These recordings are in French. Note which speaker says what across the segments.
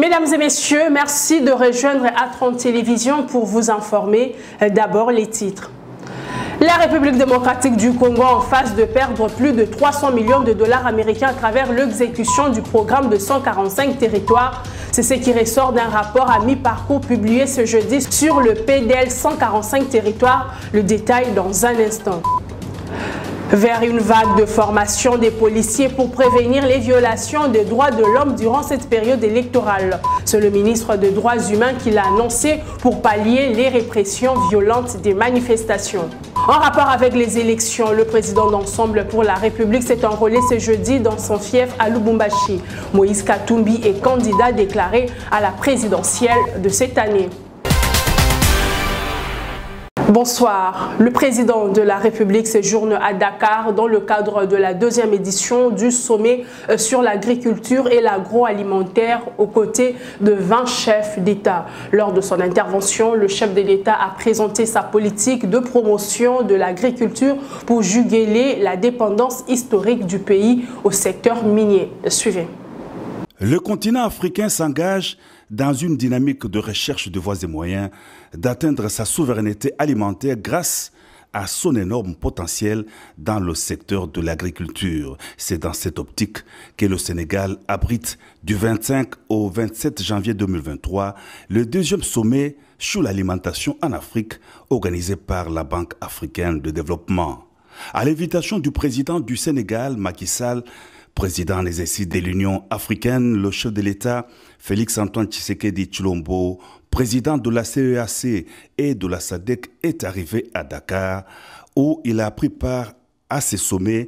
Speaker 1: Mesdames et messieurs, merci de rejoindre A30 Télévision pour vous informer. D'abord les titres. La République démocratique du Congo en phase de perdre plus de 300 millions de dollars américains à travers l'exécution du programme de 145 territoires. C'est ce qui ressort d'un rapport à mi-parcours publié ce jeudi sur le PDL 145 territoires. Le détail dans un instant. Vers une vague de formation des policiers pour prévenir les violations des droits de l'homme durant cette période électorale. C'est le ministre des Droits humains qui l'a annoncé pour pallier les répressions violentes des manifestations. En rapport avec les élections, le président d'Ensemble pour la République s'est enrôlé ce jeudi dans son fief à Lubumbashi. Moïse Katumbi est candidat déclaré à la présidentielle de cette année. Bonsoir. Le président de la République séjourne à Dakar dans le cadre de la deuxième édition du sommet sur l'agriculture et l'agroalimentaire aux côtés de 20 chefs d'État. Lors de son intervention, le chef de l'État a présenté sa politique de promotion de l'agriculture pour juguler la dépendance historique du pays au secteur minier. Suivez.
Speaker 2: Le continent africain s'engage dans une dynamique de recherche de voies et moyens d'atteindre sa souveraineté alimentaire grâce à son énorme potentiel dans le secteur de l'agriculture. C'est dans cette optique que le Sénégal abrite du 25 au 27 janvier 2023 le deuxième sommet sur l'alimentation en Afrique organisé par la Banque africaine de développement. À l'invitation du président du Sénégal, Macky Sall, président en exercice de l'Union africaine, le chef de l'État, Félix-Antoine Tshisekedi Tshilombo, président de la CEAC et de la SADC, est arrivé à Dakar, où il a pris part à ces sommets.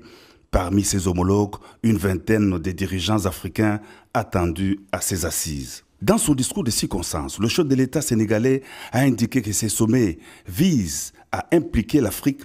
Speaker 2: Parmi ses homologues, une vingtaine de dirigeants africains attendus à ces assises. Dans son discours de circonstance, le chef de l'État sénégalais a indiqué que ces sommets visent à impliquer l'Afrique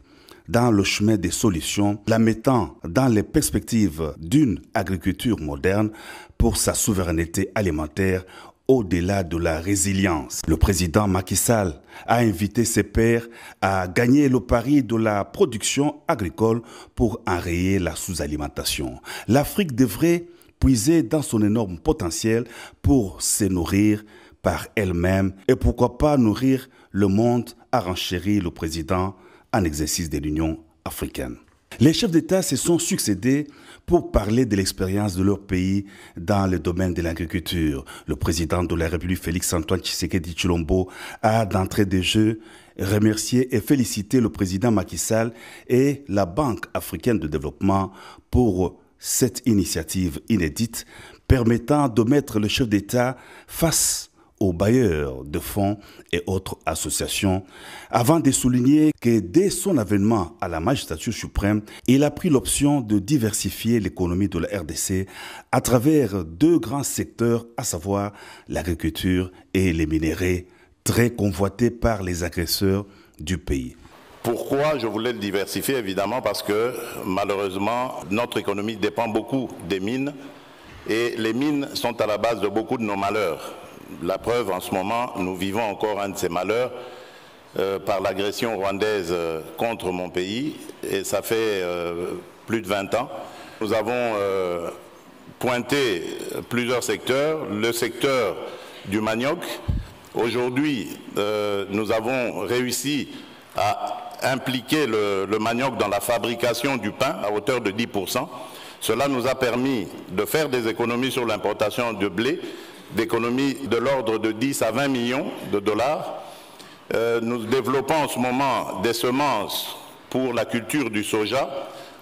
Speaker 2: dans le chemin des solutions, la mettant dans les perspectives d'une agriculture moderne pour sa souveraineté alimentaire au-delà de la résilience. Le président Macky Sall a invité ses pairs à gagner le pari de la production agricole pour enrayer la sous-alimentation. L'Afrique devrait puiser dans son énorme potentiel pour se nourrir par elle-même et pourquoi pas nourrir le monde, a renchéri le président en exercice de l'Union africaine. Les chefs d'État se sont succédés pour parler de l'expérience de leur pays dans le domaine de l'agriculture. Le président de la République, Félix-Antoine Tshisekedi Tshilombo, a d'entrée de jeu remercié et félicité le président Macky Sall et la Banque africaine de développement pour cette initiative inédite permettant de mettre le chef d'État face aux bailleurs de fonds et autres associations, avant de souligner que dès son avènement à la magistrature suprême, il a pris l'option de diversifier l'économie de la RDC à travers deux grands secteurs, à savoir l'agriculture et les minéraux, très convoités par les agresseurs du pays.
Speaker 3: Pourquoi je voulais le diversifier? Évidemment parce que malheureusement, notre économie dépend beaucoup des mines et les mines sont à la base de beaucoup de nos malheurs. La preuve, en ce moment, nous vivons encore un de ces malheurs par l'agression rwandaise contre mon pays, et ça fait plus de 20 ans. Nous avons pointé plusieurs secteurs. Le secteur du manioc. Aujourd'hui, nous avons réussi à impliquer le manioc dans la fabrication du pain à hauteur de 10%. Cela nous a permis de faire des économies sur l'importation de blé, d'économies de l'ordre de 10 à 20 millions de dollars. Nous développons en ce moment des semences pour la culture du soja.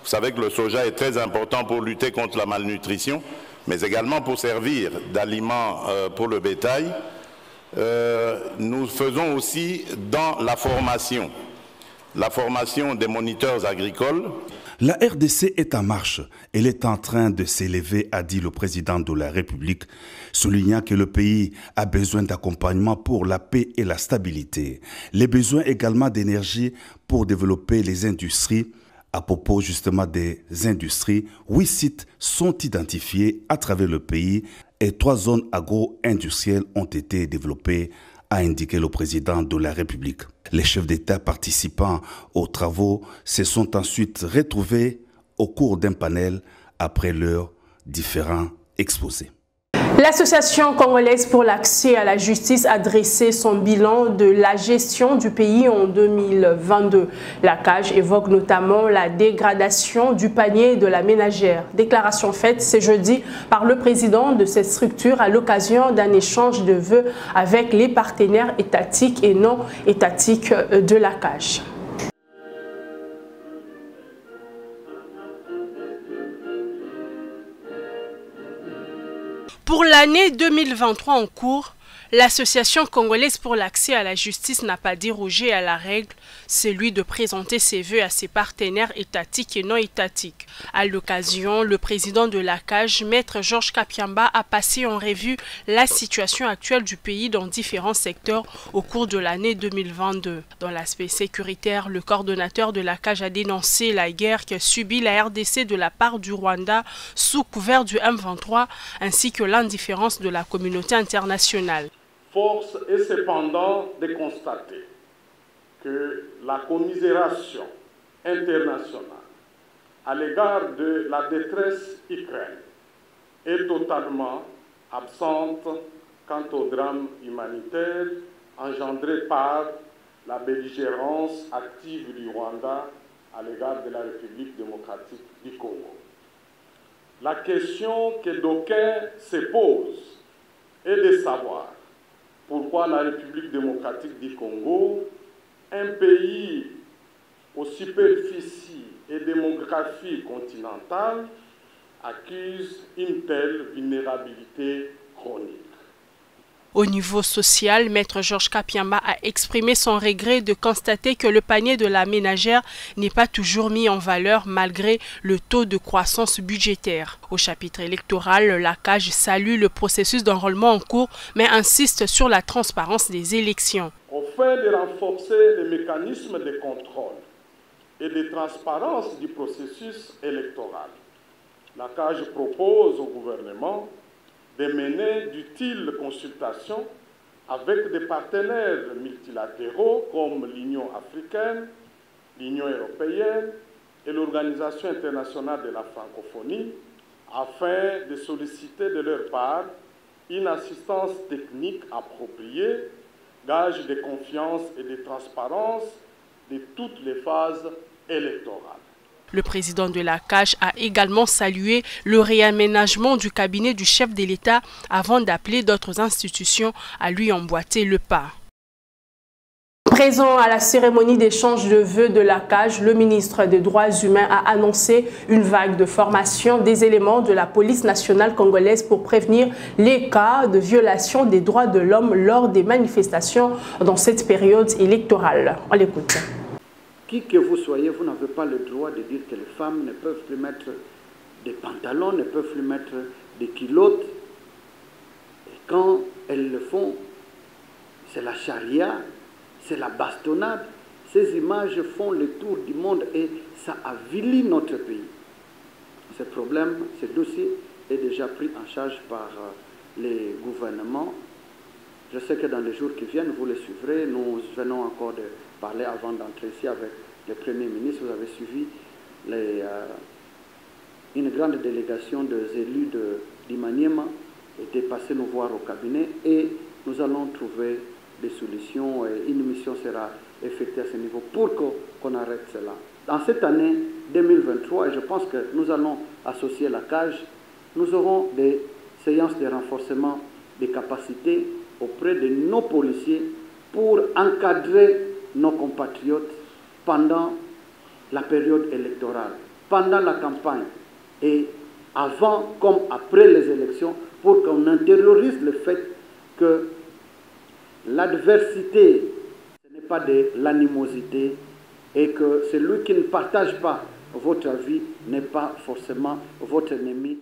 Speaker 3: Vous savez que le soja est très important pour lutter contre la malnutrition, mais également pour servir d'aliment pour le bétail. Nous faisons aussi dans la formation des moniteurs agricoles.
Speaker 2: La RDC est en marche. Elle est en train de s'élever, a dit le président de la République, soulignant que le pays a besoin d'accompagnement pour la paix et la stabilité. Les besoins également d'énergie pour développer les industries. À propos justement des industries, 8 sites sont identifiés à travers le pays et 3 zones agro-industrielles ont été développées, a indiqué le président de la République. Les chefs d'État participant aux travaux se sont ensuite retrouvés au cours d'un panel après leurs différents exposés.
Speaker 1: L'Association congolaise pour l'accès à la justice a dressé son bilan de la gestion du pays en 2022. La CAJ évoque notamment la dégradation du panier de la ménagère. Déclaration faite ce jeudi par le président de cette structure à l'occasion d'un échange de vœux avec les partenaires étatiques et non étatiques de la CAJ. Pour l'année 2023 en cours, l'Association congolaise pour l'accès à la justice n'a pas dérogé à la règle, celui de présenter ses vœux à ses partenaires étatiques et non étatiques. À l'occasion, le président de la CAJ, Maître Georges Kapiamba, a passé en revue la situation actuelle du pays dans différents secteurs au cours de l'année 2022. Dans l'aspect sécuritaire, le coordonnateur de la CAJ a dénoncé la guerre que subit la RDC de la part du Rwanda sous couvert du M23 ainsi que l'indifférence de la communauté internationale.
Speaker 4: Force est cependant de constater que la commisération internationale à l'égard de la détresse ukrainienne est totalement absente quant au drame humanitaire engendré par la belligérance active du Rwanda à l'égard de la République démocratique du Congo. La question que d'aucuns se posent est de savoir pourquoi la République démocratique du Congo, un pays aux superficies et démographie continentale, accuse une telle vulnérabilité chronique.
Speaker 1: Au niveau social, Maître Georges Kapiamba a exprimé son regret de constater que le panier de la ménagère n'est pas toujours mis en valeur malgré le taux de croissance budgétaire. Au chapitre électoral, la CAJ salue le processus d'enrôlement en cours, mais insiste sur la transparence des élections.
Speaker 4: Afin de renforcer les mécanismes de contrôle et de transparence du processus électoral, la CAJ propose au gouvernement de mener d'utiles consultations avec des partenaires multilatéraux comme l'Union africaine, l'Union européenne et l'Organisation internationale de la francophonie afin de solliciter de leur part une assistance technique appropriée, gage de confiance et de transparence de toutes les phases électorales.
Speaker 1: Le président de la CAJ a également salué le réaménagement du cabinet du chef de l'État avant d'appeler d'autres institutions à lui emboîter le pas. Présent à la cérémonie d'échange de vœux de la CAJ, le ministre des Droits humains a annoncé une vague de formation des éléments de la police nationale congolaise pour prévenir les cas de violation des droits de l'homme lors des manifestations dans cette période électorale. On l'écoute.
Speaker 5: Qui que vous soyez, vous n'avez pas le droit de dire que les femmes ne peuvent plus mettre des pantalons, ne peuvent plus mettre des culottes. Et quand elles le font, c'est la charia, c'est la bastonnade. Ces images font le tour du monde et ça avilit notre pays. Ce problème, ce dossier est déjà pris en charge par les gouvernements. Je sais que dans les jours qui viennent, vous le suivrez. Nous venons encore de parler avant d'entrer ici avec le Premier ministre. Vous avez suivi une grande délégation des élus d'Imaniema était passée nous voir au cabinet et nous allons trouver des solutions et une mission sera effectuée à ce niveau pour qu'on arrête cela. Dans cette année 2023, et je pense que nous allons associer la CAJ, nous aurons des séances de renforcement des capacités auprès de nos policiers pour encadrer nos compatriotes pendant la période électorale, pendant la campagne et avant comme après les élections pour qu'on intériorise le fait que l'adversité, ce n'est pas de l'animosité et que celui qui ne partage pas votre avis n'est pas forcément votre ennemi.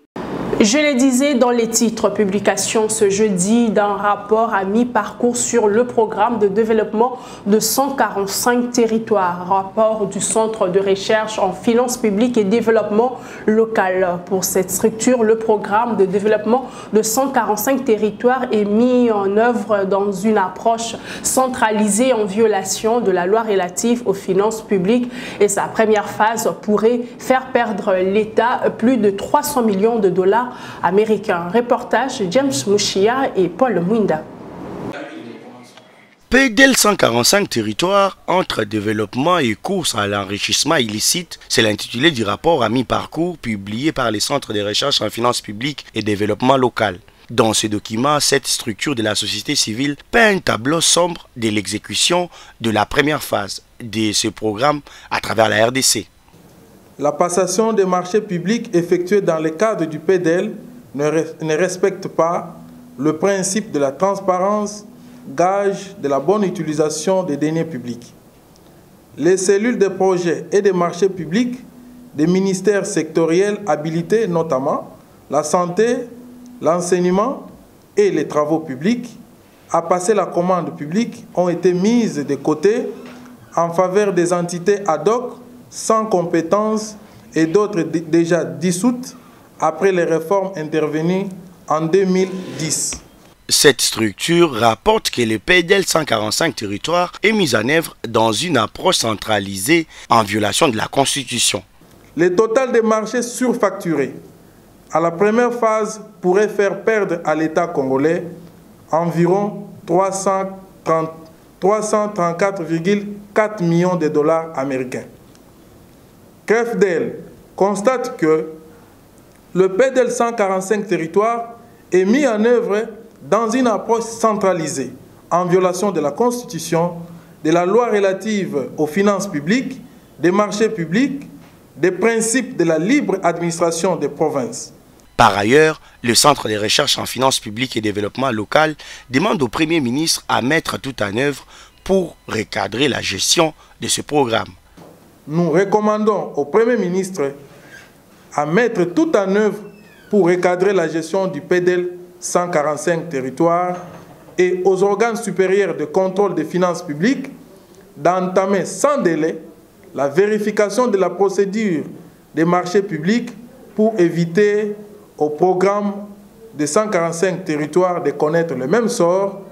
Speaker 1: Je le disais dans les titres, publication ce jeudi d'un rapport à mi-parcours sur le programme de développement de 145 territoires. Rapport du Centre de recherche en finances publiques et développement local. Pour cette structure, le programme de développement de 145 territoires est mis en œuvre dans une approche centralisée en violation de la loi relative aux finances publiques et sa première phase pourrait faire perdre l'État plus de 300 millions de dollars américain. Reportage James Mouchia et Paul Mwinda.
Speaker 6: PDL 145 territoires entre développement et course à l'enrichissement illicite, c'est l'intitulé du rapport à mi-parcours publié par les centres de recherche en finances publiques et développement local. Dans ce document, cette structure de la société civile peint un tableau sombre de l'exécution de la première phase de ce programme à travers la RDC.
Speaker 7: La passation des marchés publics effectués dans le cadre du PDL ne respecte pas le principe de la transparence, gage de la bonne utilisation des deniers publics. Les cellules de projets et des marchés publics des ministères sectoriels habilités, notamment la santé, l'enseignement et les travaux publics, à passer la commande publique, ont été mises de côté en faveur des entités ad hoc sans compétences et d'autres déjà dissoutes après les réformes intervenues en 2010.
Speaker 6: Cette structure rapporte que le PDL 145 territoires est mis en œuvre dans une approche centralisée en violation de la Constitution.
Speaker 7: Le total des marchés surfacturés à la première phase pourrait faire perdre à l'État congolais environ 334,4 millions de dollars américains. CREFDEL constate que le PDL 145 territoires est mis en œuvre dans une approche centralisée, en violation de la Constitution, de la loi relative aux finances publiques, des marchés publics, des principes de la libre administration des provinces.
Speaker 6: Par ailleurs, le Centre de recherche en finances publiques et développement local demande au Premier ministre à mettre tout en œuvre pour recadrer la gestion de ce programme.
Speaker 7: Nous recommandons au Premier ministre à mettre tout en œuvre pour recadrer la gestion du PDL 145 territoires et aux organes supérieurs de contrôle des finances publiques d'entamer sans délai la vérification de la procédure des marchés publics pour éviter au programme de 145 territoires de connaître le même sort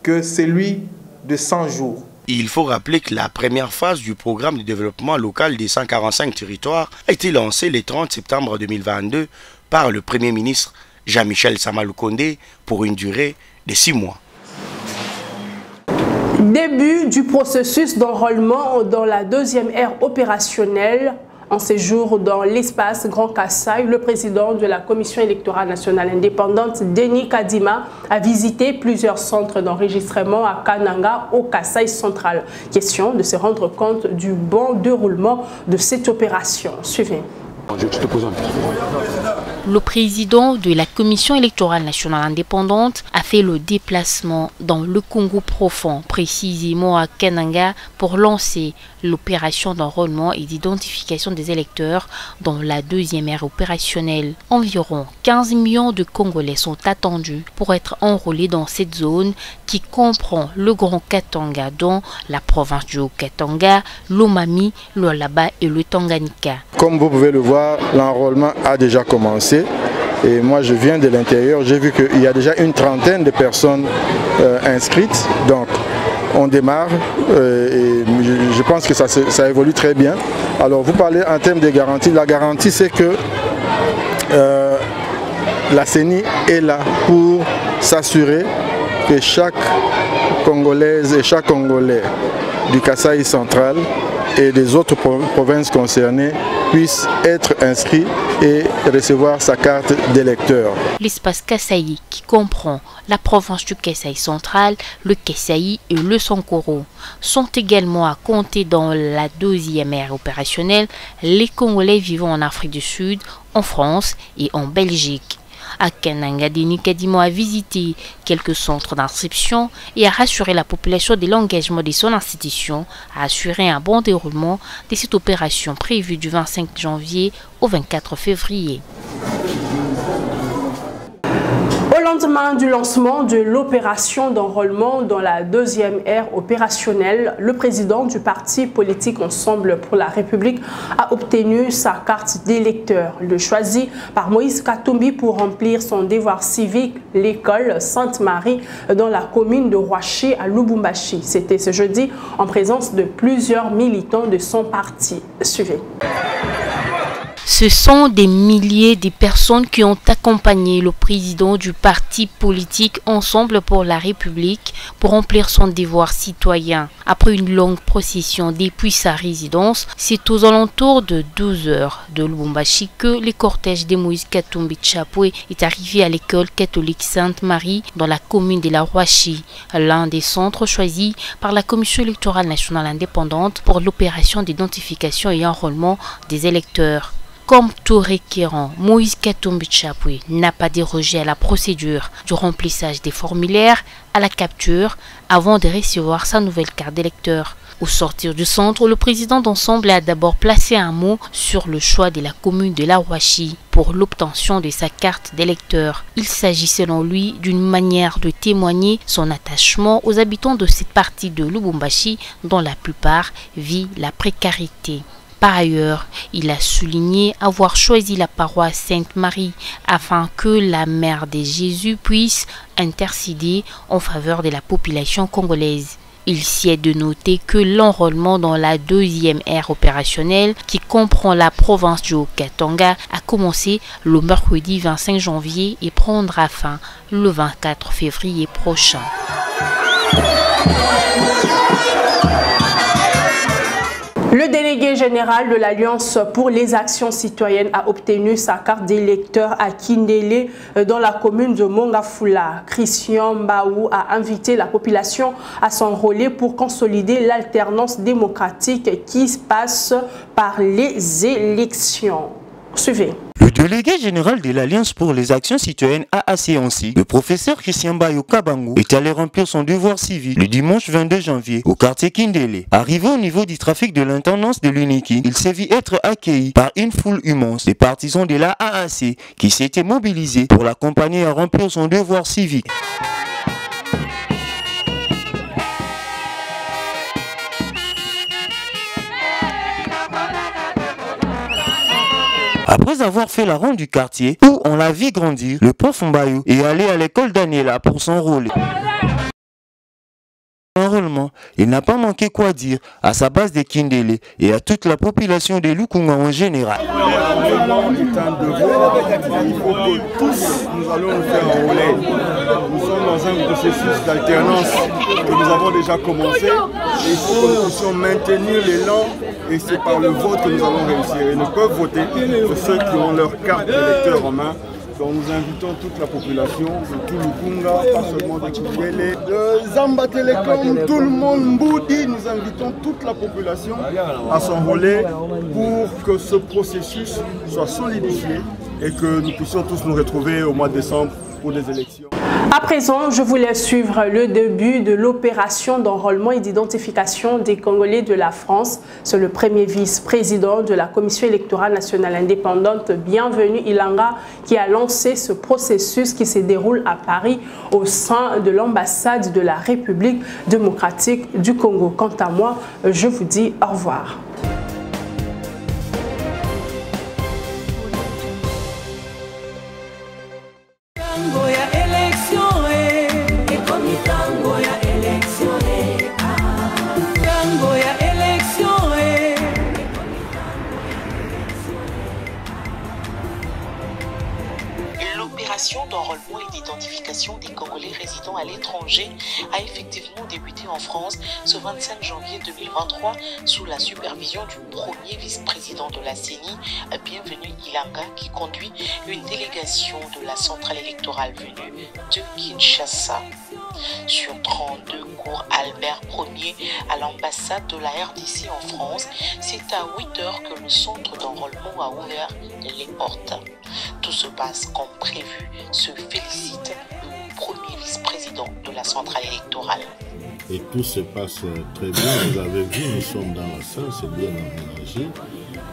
Speaker 7: que celui de 100 jours.
Speaker 6: Il faut rappeler que la première phase du programme de développement local des 145 territoires a été lancée le 30 septembre 2022 par le Premier ministre Jean-Michel Samaloukonde pour une durée de 6 mois.
Speaker 1: Début du processus d'enrôlement dans la deuxième ère opérationnelle. En séjour dans l'espace Grand Kasaï, le président de la Commission électorale nationale indépendante, Denis Kadima, a visité plusieurs centres d'enregistrement à Kananga, au Kasaï central. Question de se rendre compte du bon déroulement de cette opération. Suivez.
Speaker 8: Le président de la Commission électorale nationale indépendante a fait le déplacement dans le Congo profond, précisément à Kananga, pour lancer l'opération d'enrôlement et d'identification des électeurs dans la deuxième ère opérationnelle. Environ 15 millions de Congolais sont attendus pour être enrôlés dans cette zone qui comprend le Grand Katanga, dont la province du Haut-Katanga, l'Omami, le Lualaba et le Tanganyika.
Speaker 9: Comme vous pouvez le voir, l'enrôlement a déjà commencé. Et moi, je viens de l'intérieur. J'ai vu qu'il y a déjà une trentaine de personnes inscrites. Donc, on démarre et je pense que ça évolue très bien. Alors, vous parlez en termes de garantie. La garantie, c'est que la CENI est là pour s'assurer que chaque Congolaise et chaque Congolais du Kasaï central et des autres provinces concernées puissent être inscrits et recevoir sa carte d'électeur.
Speaker 8: L'espace Kasaï, qui comprend la province du Kasaï central, le Kasaï et le Sankoro, sont également à compter dans la deuxième ère opérationnelle les Congolais vivant en Afrique du Sud, en France et en Belgique. À Kananga, Denis Kadima a visité quelques centres d'inscription et a rassuré la population de l'engagement de son institution à assurer un bon déroulement de cette opération prévue du 25 janvier au 24 février.
Speaker 1: Au lendemain du lancement de l'opération d'enrôlement dans la deuxième ère opérationnelle, le président du parti politique Ensemble pour la République a obtenu sa carte d'électeur. Le choisi par Moïse Katumbi pour remplir son devoir civique, l'école Sainte-Marie dans la commune de Roaché à Lubumbashi. C'était ce jeudi en présence de plusieurs militants de son parti. Suivez.
Speaker 8: Ce sont des milliers de personnes qui ont accompagné le président du parti politique Ensemble pour la République pour remplir son devoir citoyen. Après une longue procession depuis sa résidence, c'est aux alentours de 12 heures de Lubumbashi que le cortège de Moïse Katumbi Tshapwe est arrivé à l'école catholique Sainte-Marie dans la commune de la Rouachi, l'un des centres choisis par la Commission électorale nationale indépendante pour l'opération d'identification et enrôlement des électeurs. Comme tout requérant, Moïse Katumbi Tshapwe n'a pas dérogé à la procédure du remplissage des formulaires à la capture avant de recevoir sa nouvelle carte d'électeur. Au sortir du centre, le président d'Ensemble a d'abord placé un mot sur le choix de la commune de la Rouachi pour l'obtention de sa carte d'électeur. Il s'agit selon lui d'une manière de témoigner son attachement aux habitants de cette partie de Lubumbashi dont la plupart vivent la précarité. Par ailleurs, il a souligné avoir choisi la paroisse Sainte-Marie afin que la Mère de Jésus puisse intercéder en faveur de la population congolaise. Il s'y est de noter que l'enrôlement dans la deuxième ère opérationnelle, qui comprend la province du Haut-Katanga, a commencé le mercredi 25 janvier et prendra fin le 24 février prochain.
Speaker 1: Le délégué général de l'Alliance pour les actions citoyennes a obtenu sa carte d'électeur à Kindélé dans la commune de Mongafula. Christian Mbaou a invité la population à s'enrôler pour consolider l'alternance démocratique qui passe par les élections. Suivez.
Speaker 10: Le délégué général de l'Alliance pour les actions citoyennes AACNC, le professeur Christian Mbaou Kabango, est allé remplir son devoir civique le dimanche 22 janvier au quartier Kindélé. Arrivé au niveau du trafic de l'intendance de l'Uniki, il s'est vu être accueilli par une foule immense des partisans de la AAC qui s'étaient mobilisés pour l'accompagner à remplir son devoir civique. Après avoir fait la ronde du quartier où on l'a vu grandir, le prof Mbayou est allé à l'école Daniela pour s'enrôler. Enrôlement, il n'a pas manqué quoi dire à sa base de Kindélé et à toute la population de Lukunga en général.
Speaker 9: Il faut que tous nous allons nous faire enrôler. Nous sommes dans un processus d'alternance que nous avons déjà commencé. Et il faut que nous puissions maintenir l'élan et c'est par le vote que nous allons réussir. Et ne peuvent voter que ceux qui ont leur carte d'électeur en main. Donc nous invitons toute la population de tout Lukunga, pas seulement de Kindélé, de Zamba Télécom, tout le monde, Mboudi, nous invitons toute la population à s'enrôler pour que ce processus soit solidifié et que nous puissions tous nous retrouver au mois de décembre pour des élections.
Speaker 1: À présent, je vous laisse suivre le début de l'opération d'enrôlement et d'identification des Congolais de la France. C'est le premier vice-président de la Commission électorale nationale indépendante, Bienvenue Ilanga, qui a lancé ce processus qui se déroule à Paris au sein de l'ambassade de la République démocratique du Congo. Quant à moi, je vous dis au revoir.
Speaker 11: L'opération d'enrôlement et d'identification des Congolais résidant à l'étranger a effectivement débuté en France ce 25 janvier 2023 sous la supervision du premier vice-président de la CENI, Bienvenue Ilanga, qui conduit une délégation de la centrale électorale venue de Kinshasa. Sur 32 cours Albert Ier à l'ambassade de la RDC en France, c'est à 8 h que le centre d'enrôlement a ouvert les portes. Tout se passe comme prévu, se félicite le premier vice-président de la centrale électorale.
Speaker 12: Et tout se passe très bien, vous avez vu, nous sommes dans la salle, c'est bien aménagé.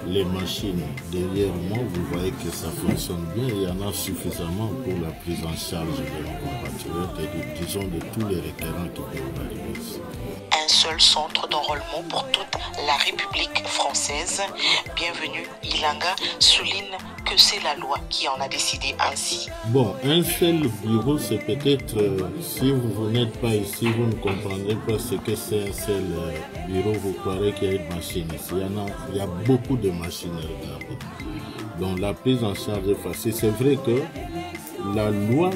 Speaker 12: Les machines derrière moi, vous voyez que ça fonctionne bien, il y en a suffisamment pour la prise en charge de nos compatriotes et disons de tous les requérants qui peuvent arriver ici.
Speaker 11: seul centre d'enrôlement pour toute la République française. Bienvenue, Ilanga souligne que c'est la loi qui en a décidé ainsi.
Speaker 12: Bon, un seul bureau, c'est peut-être, si vous n'êtes pas ici, vous ne comprendrez pas ce que c'est un seul bureau, vous croirez qu'il y a une machine ici. Il y a beaucoup de machines à regarder. Donc la prise en charge est facile. C'est vrai que la loi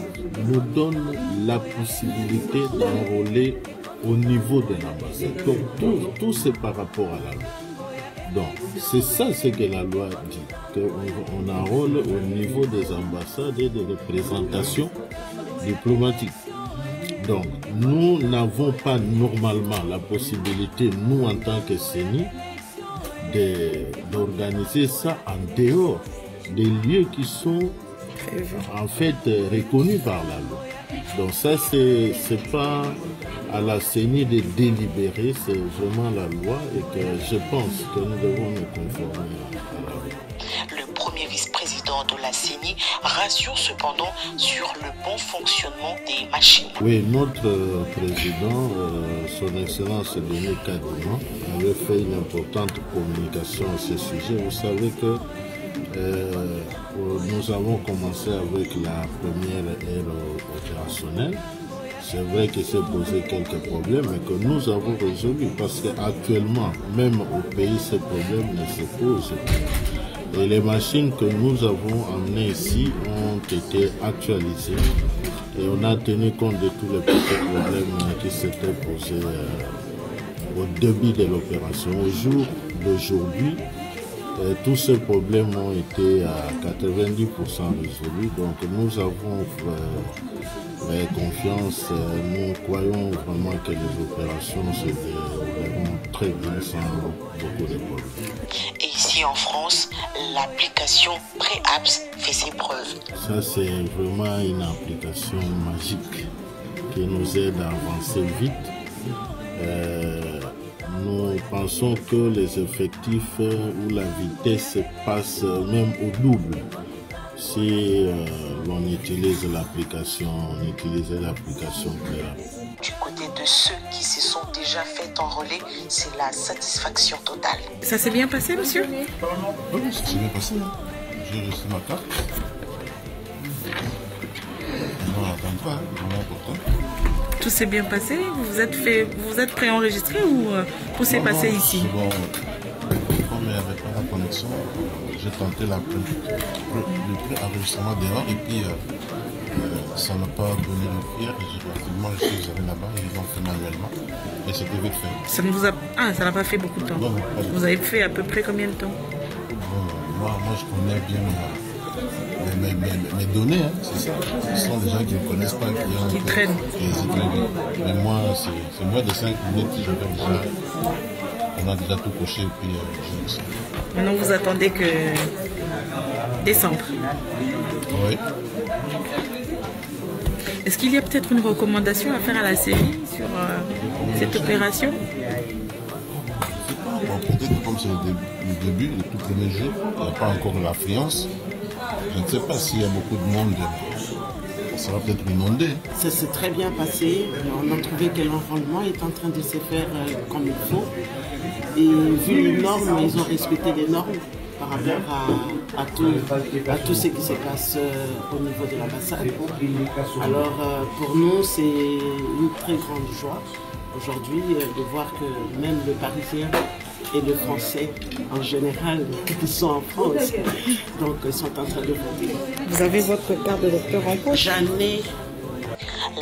Speaker 12: nous donne la possibilité d'enrôler au niveau de l'ambassade. Donc tout c'est par rapport à la loi. Donc c'est ça ce que la loi dit, qu'on enrôle au niveau des ambassades et des représentations diplomatiques. Donc nous n'avons pas normalement la possibilité, nous en tant que CENI, d'organiser ça en dehors des lieux qui sont en fait reconnus par la loi. Donc ça, c'est pas à la CENI de délibérer, c'est vraiment la loi et que je pense que nous devons nous conformer à la loi.
Speaker 11: Le premier vice-président de la CENI rassure cependant sur le bon fonctionnement des machines.
Speaker 12: Oui, notre président, son Excellence Denis Kadima, avait fait une importante communication à ce sujet. Vous savez que nous avons commencé avec la première ère opérationnelle. C'est vrai qu'il s'est posé quelques problèmes, mais que nous avons résolu parce qu'actuellement, même au pays, ces problèmes ne se posent pas. Et les machines que nous avons amenées ici ont été actualisées et on a tenu compte de tous les petits problèmes qui s'étaient posés au début de l'opération. Au jour d'aujourd'hui, tous ces problèmes ont été à 90% résolus, donc nous avons confiance, nous croyons vraiment que les opérations se dérouleront très bien sans beaucoup de problèmes.
Speaker 11: Et ici en France, l'application Préaps fait ses preuves.
Speaker 12: Ça c'est vraiment une application magique qui nous aide à avancer vite. Nous pensons que les effectifs ou la vitesse passent même au double si l'on utilise l'application, Préaps.
Speaker 11: Du côté de ceux qui se sont déjà fait enrôler, c'est la satisfaction totale.
Speaker 13: Ça s'est bien passé, monsieur?
Speaker 14: Oui, ça s'est bien passé. J'ai reçu ma carte. On n'attend pas, c'est important.
Speaker 13: Tout s'est bien passé? Vous vous êtes préenregistré ou tout s'est passé ici?
Speaker 14: Bon, comme il n'y avait pas la connexion, j'ai tenté le pré-enregistrement dehors et puis ça n'a pas donné le pire. Rapidement, je suis allé là-bas et ils l'ont fait manuellement. Et c'était vite fait.
Speaker 13: Ça n'a pas fait beaucoup de temps. Non, vous avez fait à peu près combien de temps?
Speaker 14: Moi, je connais bien mes données, hein, c'est ça. Ce sont des gens qui ne connaissent pas, qui
Speaker 13: traînent.
Speaker 14: Mais moi, c'est moins de 5 minutes on a déjà tout coché et puis je sais.
Speaker 13: Maintenant, vous attendez que décembre.
Speaker 14: Oui.
Speaker 13: Est-ce qu'il y a peut-être une recommandation à faire à la CENI sur cette opération?
Speaker 14: Bon, peut-être que comme c'est le début, le tout premier jour, il n'y a pas encore de l'affluence. Je ne sais pas s'il y a beaucoup de monde, ça va peut-être inonder.
Speaker 15: Ça s'est très bien passé. On a trouvé que l'enrôlement est en train de se faire comme il faut. Et vu les normes, ils ont respecté les normes par rapport à tout ce qui se passe au niveau de l'ambassade. Alors pour nous, c'est une très grande joie aujourd'hui de voir que même le Parisien et le Français en général qui sont en France, donc sont en train de voter.
Speaker 13: Vous avez votre carte d'électeur en poche?
Speaker 15: J'en ai.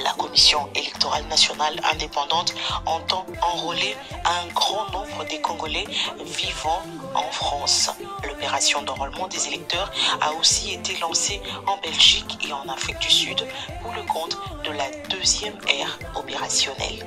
Speaker 11: La Commission électorale nationale indépendante entend enrôler un grand nombre des Congolais vivant en France. L'opération d'enrôlement des électeurs a aussi été lancée en Belgique et en Afrique du Sud pour le compte de la deuxième ère opérationnelle.